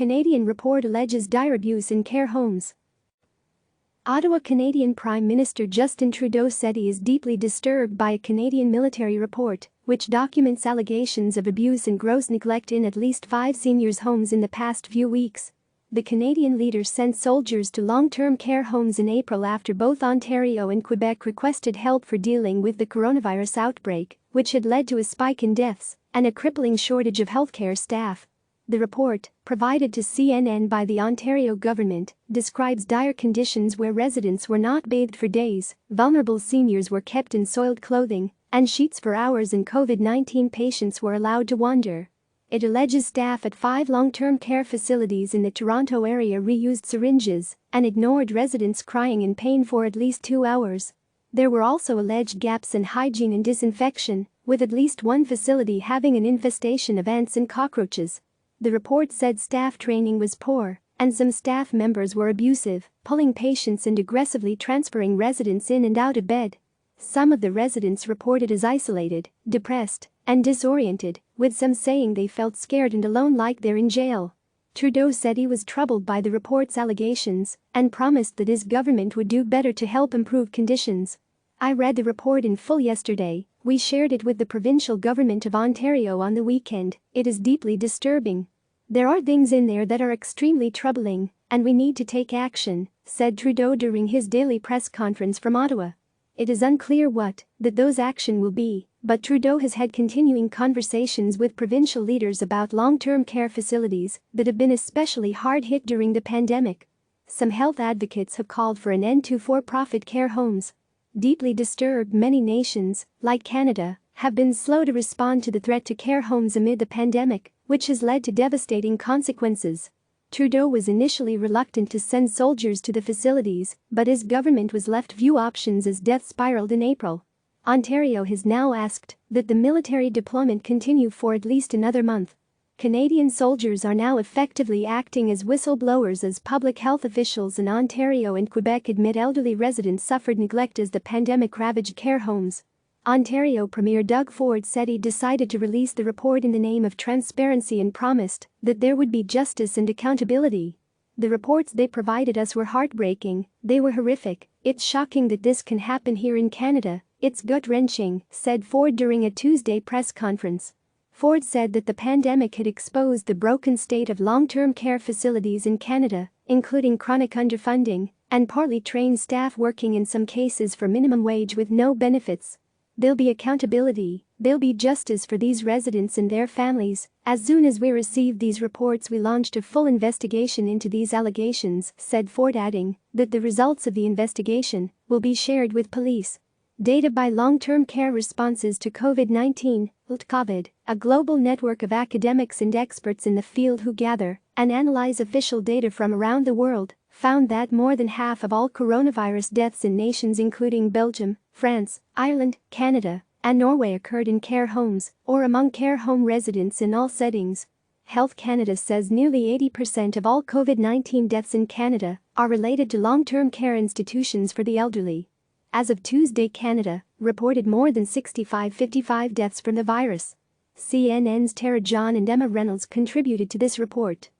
Canadian report alleges dire abuse in care homes. Ottawa. Canadian Prime Minister Justin Trudeau said he is deeply disturbed by a Canadian military report which documents allegations of abuse and gross neglect in at least 5 seniors' homes in the past few weeks. The Canadian leader sent soldiers to long-term care homes in April after both Ontario and Quebec requested help for dealing with the coronavirus outbreak, which had led to a spike in deaths and a crippling shortage of healthcare staff. The report, provided to CNN by the Ontario government, describes dire conditions where residents were not bathed for days, vulnerable seniors were kept in soiled clothing and sheets for hours, and COVID-19 patients were allowed to wander. It alleges staff at 5 long-term care facilities in the Toronto area reused syringes and ignored residents crying in pain for at least 2 hours. There were also alleged gaps in hygiene and disinfection, with at least one facility having an infestation of ants and cockroaches. The report said staff training was poor, and some staff members were abusive, pulling patients and aggressively transferring residents in and out of bed. Some of the residents reported as isolated, depressed, and disoriented, with some saying they felt scared and alone like they're in jail. Trudeau said he was troubled by the report's allegations and promised that his government would do better to help improve conditions. "I read the report in full yesterday. We shared it with the provincial government of Ontario on the weekend. It is deeply disturbing. There are things in there that are extremely troubling, and we need to take action," said Trudeau during his daily press conference from Ottawa. It is unclear what those action will be, but Trudeau has had continuing conversations with provincial leaders about long-term care facilities that have been especially hard hit during the pandemic. Some health advocates have called for an end to for-profit care homes. Deeply disturbed, many nations, like Canada, have been slow to respond to the threat to care homes amid the pandemic, which has led to devastating consequences. Trudeau was initially reluctant to send soldiers to the facilities, but his government was left few options as deaths spiraled in April. Ontario has now asked that the military deployment continue for at least another month. Canadian soldiers are now effectively acting as whistleblowers as public health officials in Ontario and Quebec admit elderly residents suffered neglect as the pandemic ravaged care homes. Ontario Premier Doug Ford said he decided to release the report in the name of transparency and promised that there would be justice and accountability. "The reports they provided us were heartbreaking, they were horrific. It's shocking that this can happen here in Canada. It's gut-wrenching," said Ford during a Tuesday press conference. Ford said that the pandemic had exposed the broken state of long-term care facilities in Canada, including chronic underfunding and poorly trained staff working in some cases for minimum wage with no benefits. "There'll be accountability, there'll be justice for these residents and their families. As soon as we received these reports, we launched a full investigation into these allegations," said Ford, adding that the results of the investigation will be shared with police. Data by Long-Term Care Responses to COVID-19, (LTCOVID), a global network of academics and experts in the field who gather and analyze official data from around the world, found that more than half of all coronavirus deaths in nations including Belgium, France, Ireland, Canada, and Norway occurred in care homes or among care home residents in all settings. Health Canada says nearly 80% of all COVID-19 deaths in Canada are related to long-term care institutions for the elderly. As of Tuesday, Canada reported more than 55 deaths from the virus. CNN's Tara John and Emma Reynolds contributed to this report.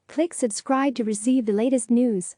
Click subscribe to receive the latest news.